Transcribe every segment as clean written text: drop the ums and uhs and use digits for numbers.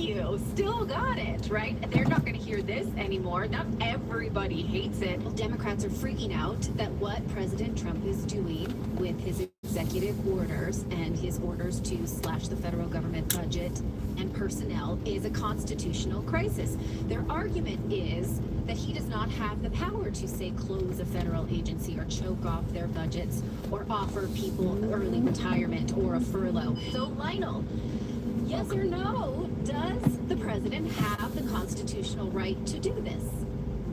you. Still got it, right? They're not going to hear this anymore. Not everybody hates it. Well, Democrats are freaking out that what President Trump is doing with his executive orders and his orders to slash the federal government budget and personnel is a constitutional crisis. Their argument is that he does not have the power to, say, close a federal agency or choke off their budgets or offer people early retirement or a furlough. So, Lionel, yes or no, does the president have the constitutional right to do this?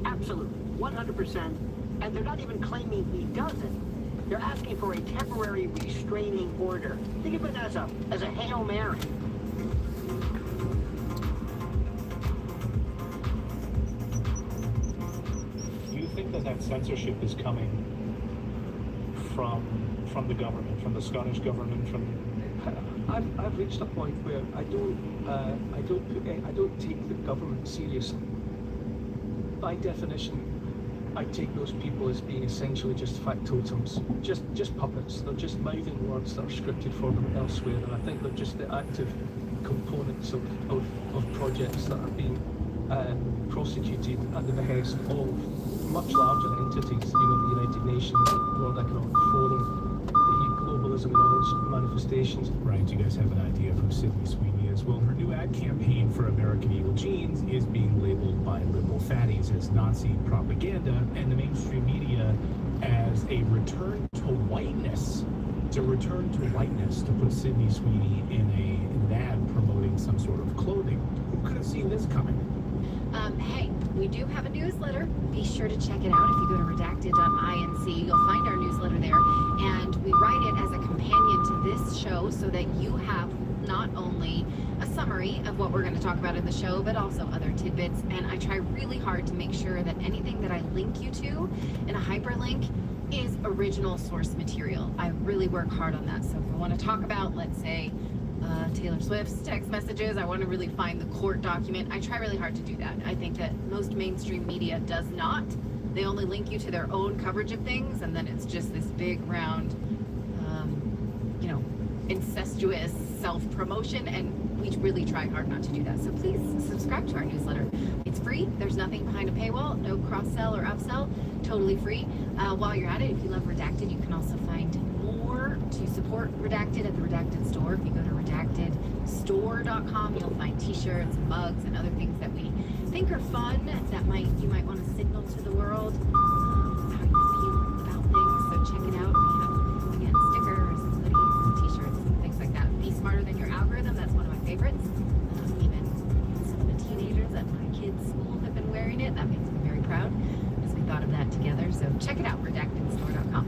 Absolutely, 100%. And they're not even claiming he doesn't. They're asking for a temporary restraining order. Think of it as a Hail Mary. Do you think that censorship is coming from the government, from the Scottish government, from... I've reached a point where I don't take the government seriously. By definition, I take those people as being essentially just factotums, just puppets. They're just mouthing words that are scripted for them elsewhere, and I think they're just the active components of projects that are being prosecuted at the behest of much larger entities, the United Nations, the World Economic Forum, globalism and all its manifestations. Right, you guys have an idea of who Sydney Sweeney is. Well, her new ad campaign for American Eagle jeans is being labeled by liberal fatties as Nazi propaganda and the mainstream media as a return to whiteness. It's a return to whiteness to put Sydney Sweeney in an ad promoting some sort of clothing. Who could have seen this coming? Hey, we do have a newsletter. Be sure to check it out. If you go to redacted.inc, you'll find our newsletter there. And we write it as a companion to this show so that you have not only a summary of what we're going to talk about in the show, but also other tidbits. And I try really hard to make sure that anything that I link you to in a hyperlink is original source material. I really work hard on that. So if I want to talk about, let's say, Taylor Swift's text messages, I want to really find the court document. I try really hard to do that. I think that most mainstream media does not. They only link you to their own coverage of things, and then it's just this big round, incestuous self-promotion, and we really try hard not to do that. So please subscribe to our newsletter. It's free. There's nothing behind a paywall, no cross-sell or upsell, totally free. While you're at it, if you love Redacted, you can also find more to support Redacted at the Redacted store. If you go to redactedstore.com, you'll find t-shirts, mugs, and other things that we think are fun that you might want to signal to the world how you feel about things. So check it out. We have, again, stickers, hoodies, t-shirts, and things like that. Be smarter than your algorithm. That's one of my favorites. Even some of the teenagers at my kids' school have been wearing it. That makes me very proud as we thought of that together. So check it out, redactedstore.com.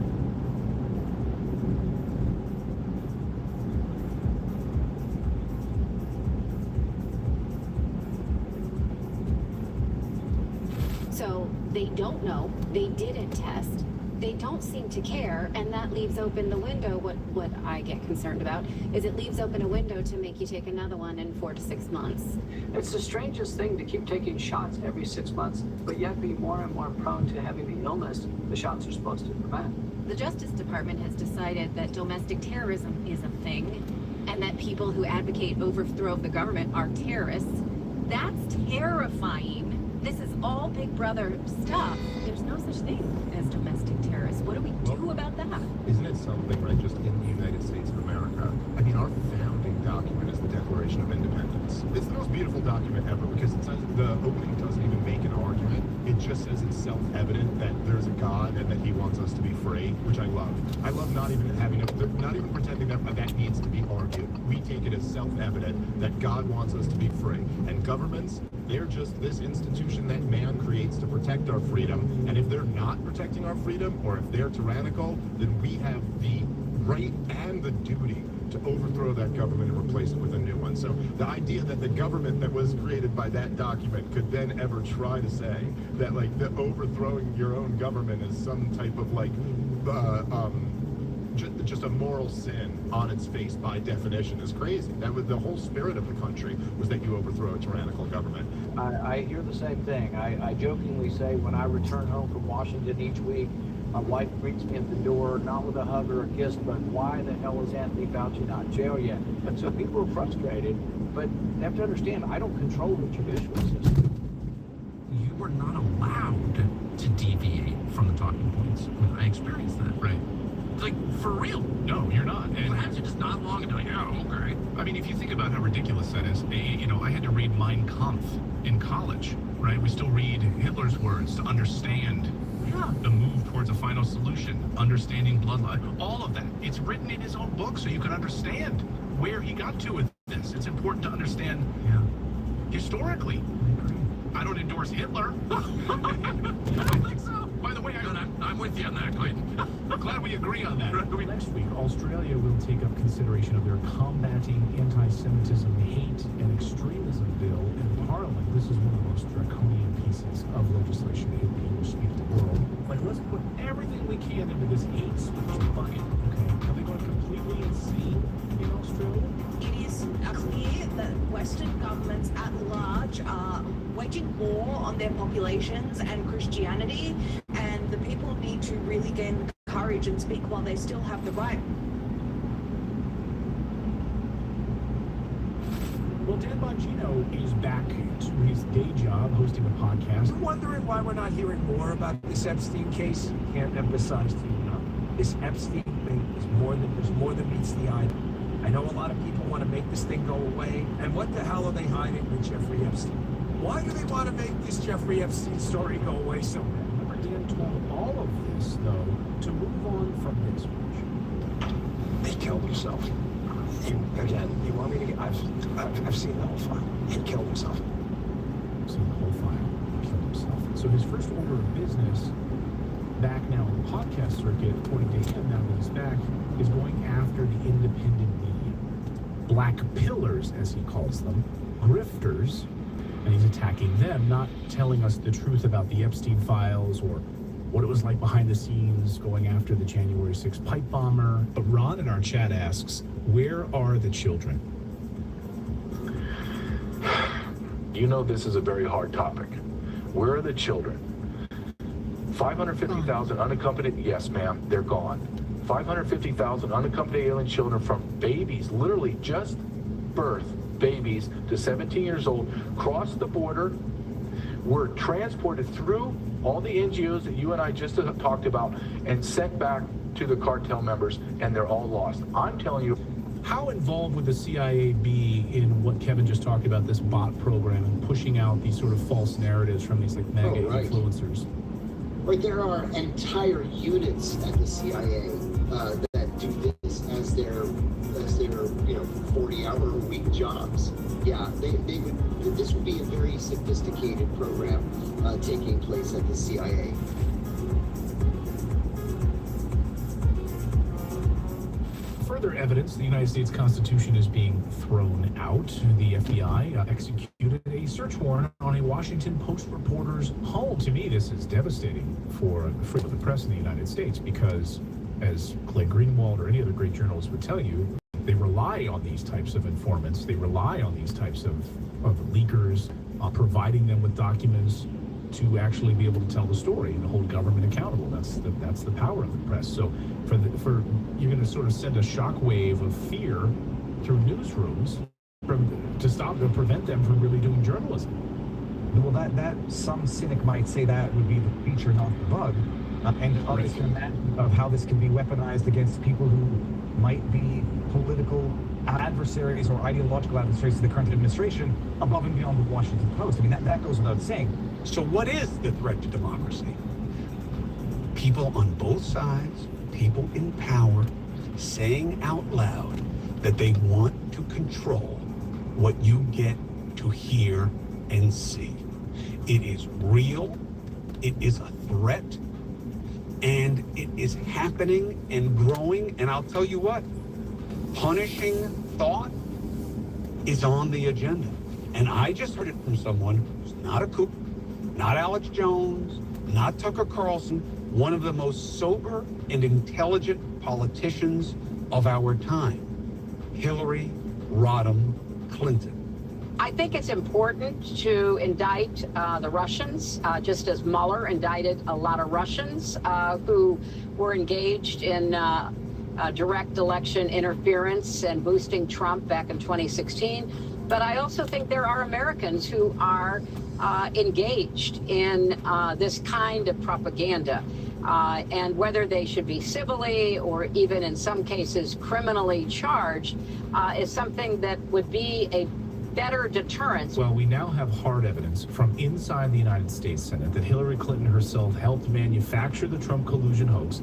So they don't know, they didn't test, they don't seem to care, and that leaves open the window. What I get concerned about is it leaves open a window to make you take another one in 4 to 6 months. It's the strangest thing to keep taking shots every 6 months, but yet be more and more prone to having the illness the shots are supposed to prevent. The Justice Department has decided that domestic terrorism is a thing, and that people who advocate overthrow of the government are terrorists. That's terrifying. This is all Big Brother stuff. There's no such thing as domestic terrorists. What do we do about that? Isn't it something, right, just in the United States of America? I mean, our founding document is the Declaration of Independence. It's the most beautiful document ever because it says the opening doesn't even make an argument. It just says it's self-evident that there's a God and that he wants us to be free, which I love. I love not even pretending that needs to be argued. We take it as self-evident that God wants us to be free. And governments, they're just this institution that man creates to protect our freedom. And if they're not protecting our freedom, or if they're tyrannical, then we have the right and the duty to overthrow that government and replace it with a new one. So the idea that the government that was created by that document could then ever try to say that, like, the overthrowing your own government is some type of, like, just a moral sin on its face by definition is crazy. That was the whole spirit of the country, was that you overthrow a tyrannical government. I hear the same thing. I jokingly say when I return home from Washington each week, My wife greets me at the door, not with a hug or a kiss, but why the hell is Anthony Fauci not in jail yet? And so people are frustrated, but they have to understand, I don't control the judicial system. You were not allowed to deviate from the talking points. I experienced that. Right. Like, for real. No, you're not. And Perhaps you just nod along and be like, oh, okay. I mean, if you think about how ridiculous that is, you know, I had to read Mein Kampf in college, right? We still read Hitler's words to understand the move towards a final solution, understanding bloodline, all of that. It's written in his own book so you can understand where he got to with this. It's important to understand historically. I don't endorse Hitler. I don't think so. By the way, I'm with you on that, Clayton. glad we agree on that. Next week, Australia will take up consideration of their Combating Anti-Semitism, Hate, and Extremism bill in Parliament. This is one of the most draconian pieces of legislation to hit the English-speaking world. Like, let's put everything we can into this hate speech bucket. Okay, are they going completely insane in Australia? It is clear that Western governments at large are waging war on their populations and Christianity, and the people need to really gain courage and speak while they still have the right. Well, Dan Bongino is back to his day job hosting a podcast. You're wondering why we're not hearing more about this Epstein case? Can't emphasize to you enough. This Epstein thing is there's more than meets the eye. I know a lot of people want to make this thing go away. And what the hell are they hiding with Jeffrey Epstein? Why do they want to make this Jeffrey Epstein story go away so bad? Remember, Dan told all of this, though, to move on from this. He killed himself. Again, you want me to get... I've seen the whole file. He killed himself. Seen the whole file. He killed himself. So his first order of business, back now on the podcast circuit, according to him, now that he's back, is going after the independent media. Black pillars, as he calls them, grifters, and he's attacking them, not telling us the truth about the Epstein files or what it was like behind the scenes going after the January 6th pipe bomber. But Ron in our chat asks, where are the children? You know this is a very hard topic. Where are the children? 550,000 unaccompanied, yes ma'am, they're gone. 550,000 unaccompanied alien children from babies, literally just birth babies to 17 years old, cross the border, were transported through all the NGOs that you and I just talked about and sent back to the cartel members, and they're all lost. I'm telling you. How involved would the CIA be in what Kevin just talked about, this bot program, and pushing out these sort of false narratives from these like mega influencers? Right, there are entire units at the CIA that do this as their 40-hour-a-week jobs. Yeah, they would. This would be a very sophisticated program taking place at the CIA. Further evidence the United States Constitution is being thrown out. The FBI executed a search warrant on a Washington Post reporter's home. To me, this is devastating for the press in the United States because, as Clay Greenwald or any other great journalist would tell you, they rely on these types of informants. They rely on these types of leakers, providing them with documents to actually be able to tell the story and hold government accountable. That's the power of the press. So for you're going to sort of send a shockwave of fear through newsrooms to prevent them from really doing journalism. Well, that some cynic might say that would be the feature, not the bug. And others can imagine of how this can be weaponized against people who might be political adversaries or ideological adversaries to the current administration above and beyond the Washington Post. I mean, that goes without saying. So what is the threat to democracy? People on both sides, people in power, saying out loud that they want to control what you get to hear and see. It is real, it is a threat, and it is happening and growing. And I'll tell you what, punishing thought is on the agenda. And I just heard it from someone who's not a kook, not Alex Jones, not Tucker Carlson, one of the most sober and intelligent politicians of our time, Hillary Rodham Clinton. I think it's important to indict the Russians, just as Mueller indicted a lot of Russians who were engaged in direct election interference and boosting Trump back in 2016. But I also think there are Americans who are engaged in this kind of propaganda. And whether they should be civilly or even in some cases criminally charged is something that would be a better deterrence. Well, we now have hard evidence from inside the United States Senate that Hillary Clinton herself helped manufacture the Trump collusion hoax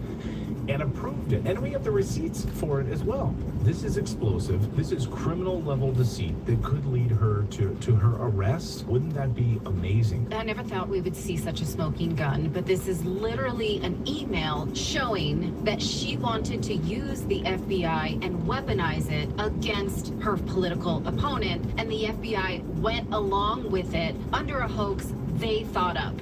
and approved it. And we have the receipts for it as well. This is explosive. This is criminal level deceit that could lead her to her arrest. Wouldn't that be amazing? I never thought we would see such a smoking gun, but this is literally an email showing that she wanted to use the FBI and weaponize it against her political opponent, and the FBI went along with it under a hoax they thought up.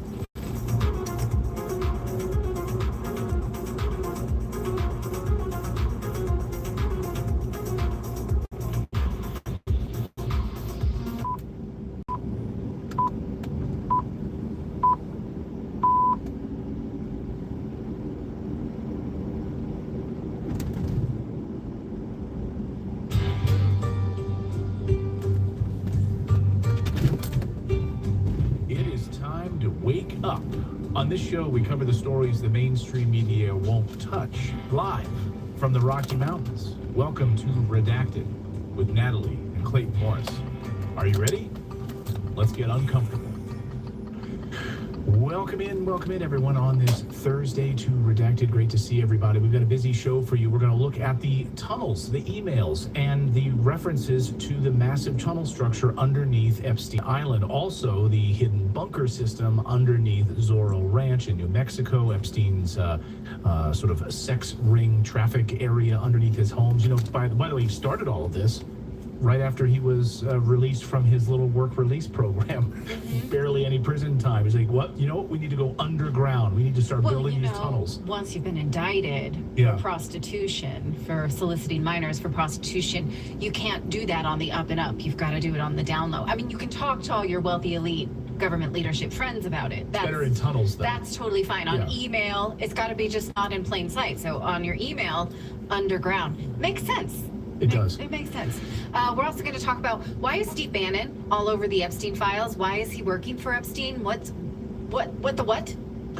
Wake up. On this show, we cover the stories the mainstream media won't touch. Live from the Rocky Mountains. Welcome to Redacted with Natalie and Clayton Morris. Are you ready? Let's get uncomfortable. Welcome in, everyone, on this Thursday to Redacted. Great to see everybody. We've got a busy show for you. We're going to look at the tunnels, the emails, and the references to the massive tunnel structure underneath Epstein Island. Also, the hidden bunker system underneath Zorro Ranch in New Mexico. Epstein's sort of sex ring traffic area underneath his homes. You know, by the way, he started all of this right after he was released from his little work release program. Barely any prison time. He's like, what? You know what? We need to go underground. We need to start building these tunnels. Once you've been indicted for prostitution, for soliciting minors for prostitution, you can't do that on the up and up. You've got to do it on the down low. I mean, you can talk to all your wealthy elite government leadership friends about it. That's better in tunnels, though. That's totally fine. On email, it's got to be just not in plain sight. So on your email, underground. Makes sense. It does. It makes sense. We're also going to talk about why is Steve Bannon all over the Epstein files? Why is he working for Epstein? What?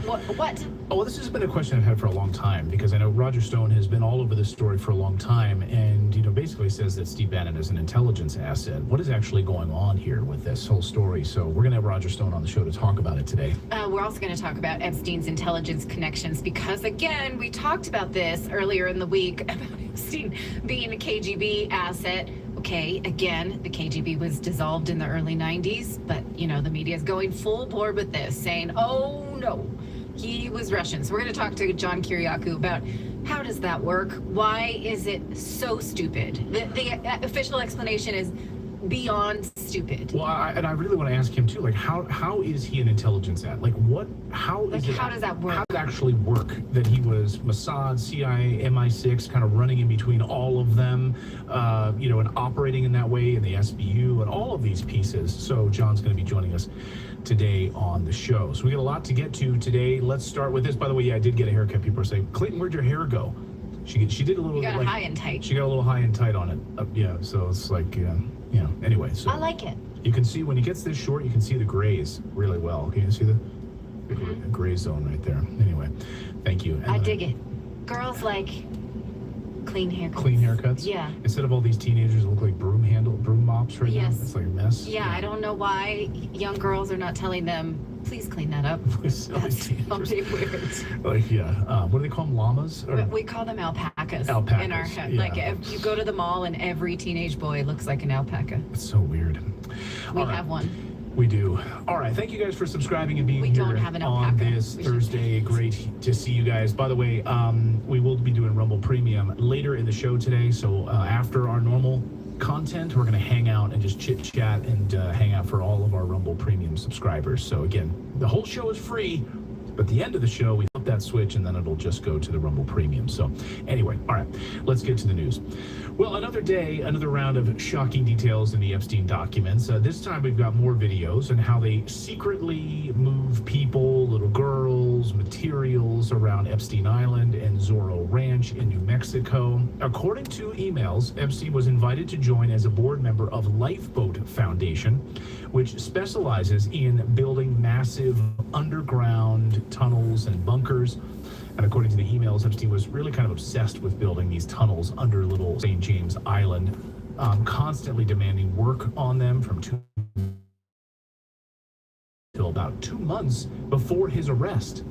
Oh, well, this has been a question I've had for a long time, because I know Roger Stone has been all over this story for a long time, and basically says that Steve Bannon is an intelligence asset. What is actually going on here with this whole story? So we're going to have Roger Stone on the show to talk about it today. We're also going to talk about Epstein's intelligence connections, because again, we talked about this earlier in the week about Epstein being a KGB asset. Okay, again, the KGB was dissolved in the early 90s, but the media is going full bore with this, saying, oh no, he was Russian. So we're going to talk to John Kiriakou about how does that work? Why is it so stupid? The official explanation is beyond stupid. Well, I really want to ask him too, like how is he an intelligence at? Like how does that work? How does it actually work that he was Mossad, CIA, MI6, kind of running in between all of them, and operating in that way, in the SBU and all of these pieces. So John's going to be joining us today on the show. So we got a lot to get to today. Let's start with this. By the way, I did get a haircut. People are saying, Clayton, where'd your hair go? She did a little. You got high and tight. She got a little high and tight on it. So it's like, anyway. So I like it. You can see when he gets this short, you can see the grays really well. Can you see the gray zone right there? Anyway, thank you. I dig it. Girls like clean haircuts. Clean haircuts? Yeah. Instead of all these teenagers that look like broom mops right now. It's like a mess. Yeah, I don't know why young girls are not telling them, please clean that up. That's something weird. Like, what do they call them, llamas? We call them alpacas. Alpacas. In our head. Yeah. Like, if you go to the mall and every teenage boy looks like an alpaca. It's so weird. We have one. We do. All right. Thank you guys for subscribing and being here on this Thursday. Great to see you guys. By the way, we will be doing Rumble Premium later in the show today. So after our normal content, we're going to hang out and just chit chat and hang out for all of our Rumble Premium subscribers. So again, the whole show is free, but at the end of the show, we that switch, and then it'll just go to the Rumble Premium. So anyway, all right, let's get to the news. Well, another day, another round of shocking details in the Epstein documents. This time we've got more videos on how they secretly move people, little girls, materials around Epstein Island and Zorro Ranch in New Mexico. According to emails, Epstein was invited to join as a board member of Lifeboat Foundation, which specializes in building massive underground tunnels and bunkers. And according to the emails, Epstein was really kind of obsessed with building these tunnels under little St. James Island, constantly demanding work on them from till about 2 months before his arrest.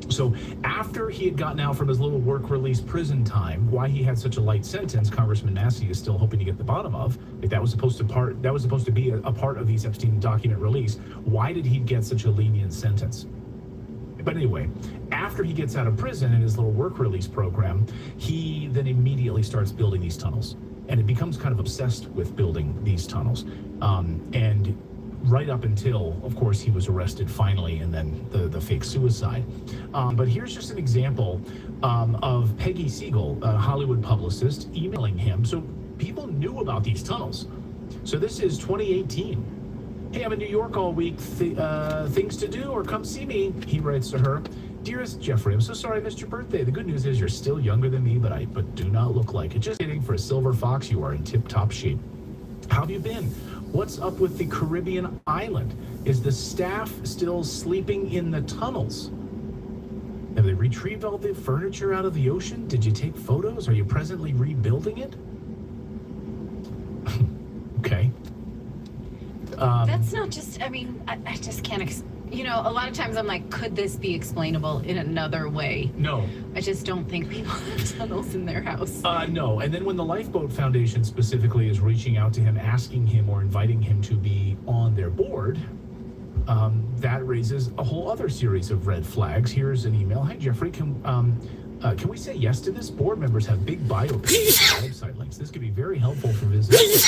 So after he had gotten out from his little work release prison time, why he had such a light sentence, Congressman Massey is still hoping to get the bottom of. Like that was supposed to be a part of these Epstein document release. Why did he get such a lenient sentence? But anyway, after he gets out of prison in his little work release program, he then immediately starts building these tunnels. And it becomes kind of obsessed with building these tunnels. And right up until, of course, he was arrested finally, and then the fake suicide. But here's just an example of Peggy Siegel, a Hollywood publicist, emailing him. So people knew about these tunnels. So this is 2018. Hey, I'm in New York all week. Things to do, or come see me, he writes to her. Dearest Jeffrey, I'm so sorry I missed your birthday. The good news is you're still younger than me, but do not look like it. Just kidding. For a silver fox, you are in tip-top shape. How have you been? What's up with the Caribbean island? Is the staff still sleeping in the tunnels? Have they retrieved all the furniture out of the ocean? Did you take photos? Are you presently rebuilding it? Okay. That's not just, I mean, I just can't, a lot of times I'm like, could this be explainable in another way? No. I just don't think people have tunnels in their house. No. And then when the Lifeboat Foundation specifically is reaching out to him, asking him or inviting him to be on their board, that raises a whole other series of red flags. Here's an email. Hi, Jeffrey. Can we say yes to this? Board members have big bio pages and website links. This could be very helpful for visitors.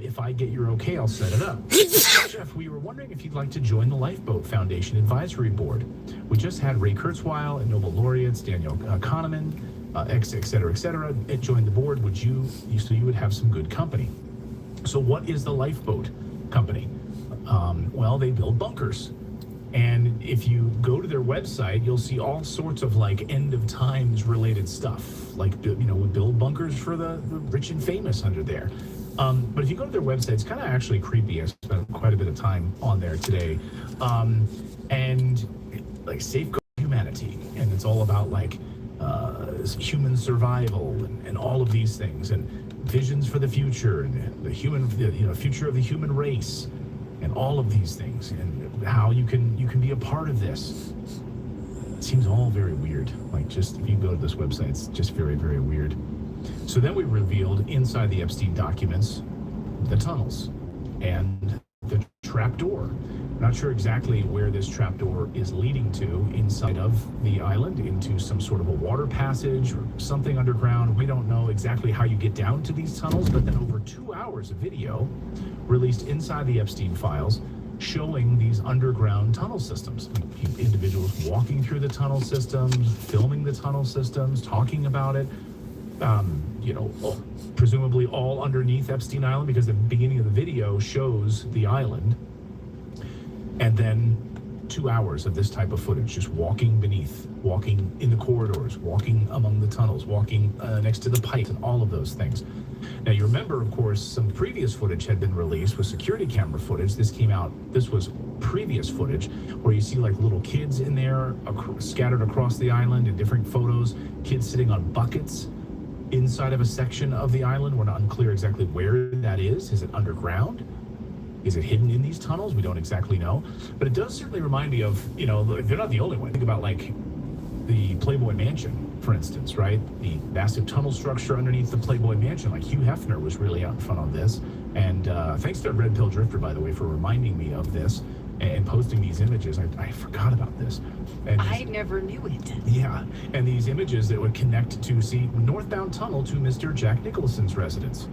If I get your okay, I'll set it up. Jeff, we were wondering if you'd like to join the Lifeboat Foundation Advisory Board. We just had Ray Kurzweil and Nobel laureates Daniel Kahneman, et cetera, join the board. So you would have some good company. So what is the Lifeboat Company? Well, they build bunkers. And if you go to their website, you'll see all sorts of like end of times related stuff. Like, we build bunkers for the rich and famous under there. But if you go to their website, it's kind of actually creepy. I spent quite a bit of time on there today. And like safeguard humanity. And it's all about like human survival and all of these things and visions for the future and the future of the human race and all of these things and how you can be a part of this. It seems all very weird. Like just if you go to this website, it's just very, very weird. So then we revealed inside the Epstein documents the tunnels and the trapdoor. Not sure exactly where this trapdoor is leading to inside of the island, into some sort of a water passage or something underground. We don't know exactly how you get down to these tunnels, but then over 2 hours of video released inside the Epstein files showing these underground tunnel systems. Individuals walking through the tunnel systems, filming the tunnel systems, talking about it. Presumably all underneath Epstein Island, because the beginning of the video shows the island. And then 2 hours of this type of footage, just walking beneath, walking in the corridors, walking among the tunnels, walking next to the pipes and all of those things. Now you remember, of course, some previous footage had been released with security camera footage. This was previous footage where you see like little kids in there scattered across the island in different photos, kids sitting on buckets inside of a section of the island. We're not unclear exactly where that is. Is it underground? Is it hidden in these tunnels? We don't exactly know. But it does certainly remind me of, they're not the only one. Think about like the Playboy Mansion, for instance, right? The massive tunnel structure underneath the Playboy Mansion. Like Hugh Hefner was really out in front on this. And thanks to Red Pill Drifter, by the way, for reminding me of this and posting these images. I forgot about this. And I never knew it. Yeah, and these images that would connect to, northbound tunnel to Mr. Jack Nicholson's residence,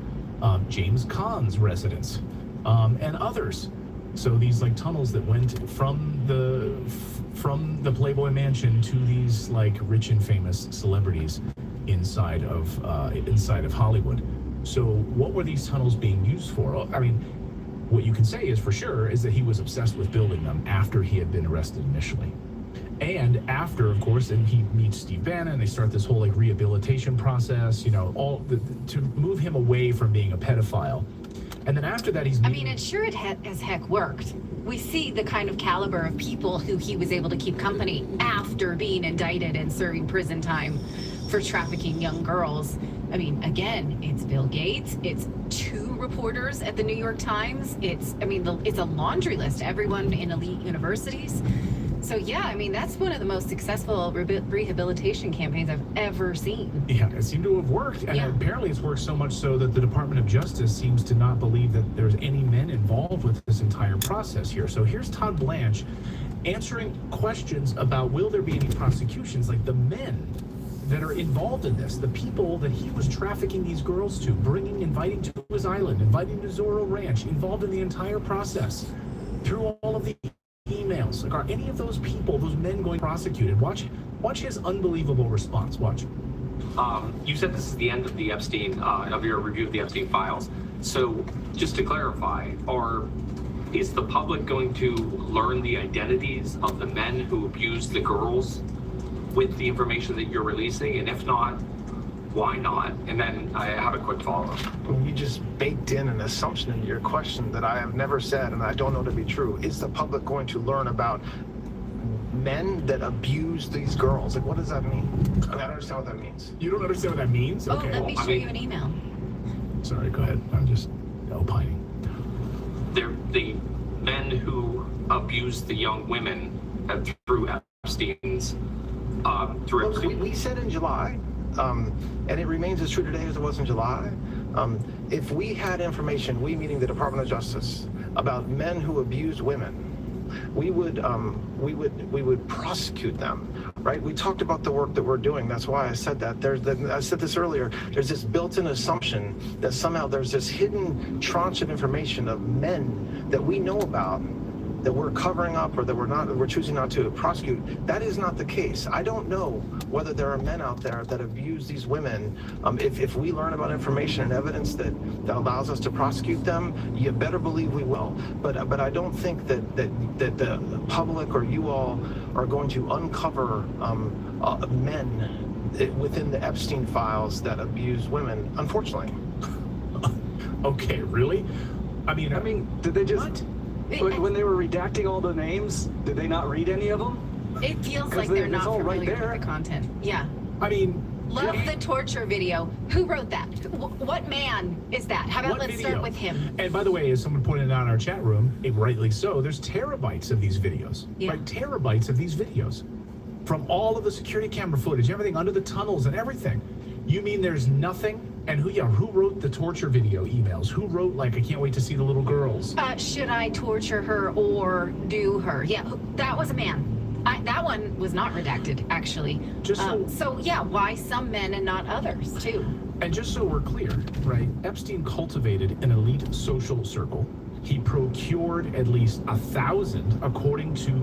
James Caan's residence, and others. So these like tunnels that went from the Playboy Mansion to these like rich and famous celebrities inside of Hollywood. So what were these tunnels being used for? I mean, what you can say is for sure is that he was obsessed with building them after he had been arrested initially. And after, of course, and he meets Steve Bannon, they start this whole like rehabilitation process, you know, to move him away from being a pedophile. And then after that, he's meeting... I mean, it sure as heck worked. We see the kind of caliber of people who he was able to keep company after being indicted and serving prison time for trafficking young girls. I mean, again, it's Bill Gates, it's 2 reporters at the New York Times, it's a laundry list, everyone in elite universities. So yeah, I mean, that's one of the most successful rehabilitation campaigns I've ever seen. Yeah, it seemed to have worked. And apparently it's worked so much so that the Department of Justice seems to not believe that there's any men involved with this entire process here. So here's Todd Blanche answering questions about will there be any prosecutions, like the men that are involved in this, the people that he was trafficking these girls to, inviting to his island, inviting to Zorro Ranch, involved in the entire process, through all of the emails. Like, are any of those people, those men, going prosecuted? Watch his unbelievable response. Watch. You said this is the end of the Epstein, of your review of the Epstein files. So just to clarify, is the public going to learn the identities of the men who abused the girls with the information that you're releasing? And if not, why not? And then I have a quick follow-up. You just baked in an assumption into your question that I have never said and I don't know to be true. Is the public going to learn about men that abuse these girls? Like, what does that mean? I don't understand what that means. You don't understand what that means? Oh, Okay. let me show you an email. Sorry, go ahead. I'm just opining. They're the men who abused the young women through Epstein's, through Look, Epstein. we said in July, and it remains as true today as it was in July. If we had information, we meaning the Department of Justice, about men who abused women, we would prosecute them, right? We talked about the work that we're doing. That's why I said that. I said this earlier. There's this built-in assumption that somehow there's this hidden tranche of information of men that we know about that we're covering up or that we're choosing not to prosecute. That is not the case. I don't know whether there are men out there that abuse these women. If we learn about information and evidence that allows us to prosecute them, you better believe we will. But I don't think that the public or you all are going to uncover men within the Epstein files that abuse women, unfortunately. Okay, really? I mean, did they just... When they were redacting all the names, did they not read any of them? It feels like they're not familiar right with the content. Yeah. I mean... Love the torture video. Who wrote that? What man is that? How about let's start with him? And by the way, as someone pointed out in our chat room, rightly so, there's terabytes of these videos. Yeah. Right? Terabytes of these videos. From all of the security camera footage, everything under the tunnels and everything. You mean there's nothing? And who wrote the torture video emails? Who wrote, like, I can't wait to see the little girls? Should I torture her or do her? Yeah, that was a man. That one was not redacted, actually. So, yeah, why some men and not others, too? And just so we're clear, right, Epstein cultivated an elite social circle. He procured at least 1,000, according to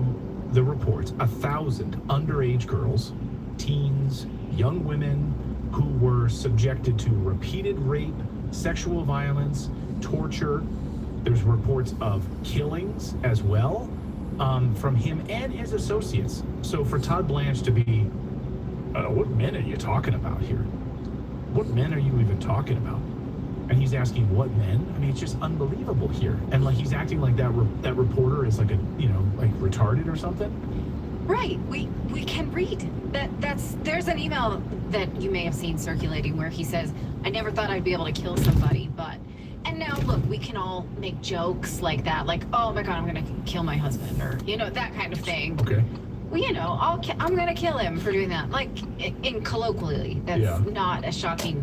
the reports, 1,000 underage girls, teens, young women, who were subjected to repeated rape, sexual violence, torture. There's reports of killings as well from him and his associates. So for Todd Blanche to be, what men are you talking about here? What men are you even talking about? And he's asking what men? I mean, it's just unbelievable here. And like he's acting like that reporter is like like retarded or something. Right, we can read there's an email that you may have seen circulating where he says, I never thought I'd be able to kill somebody, and now look, we can all make jokes like that, like, oh my God, I'm gonna kill my husband, or that kind of thing. Okay. Well, I'm gonna kill him for doing that, like in colloquially. That's not a shocking.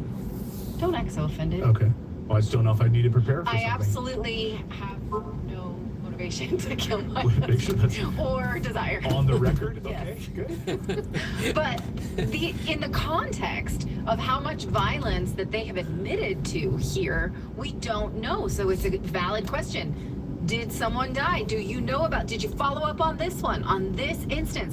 Don't act so offended. Okay. Well, I just don't know if I need to prepare for something. I absolutely have no motivation to kill my husband or desire. On the record? Yes. Okay, good. But in the context of how much violence that they have admitted to here, we don't know. So it's a valid question. Did someone die? Do you know about, did you follow up on this one, on this instance?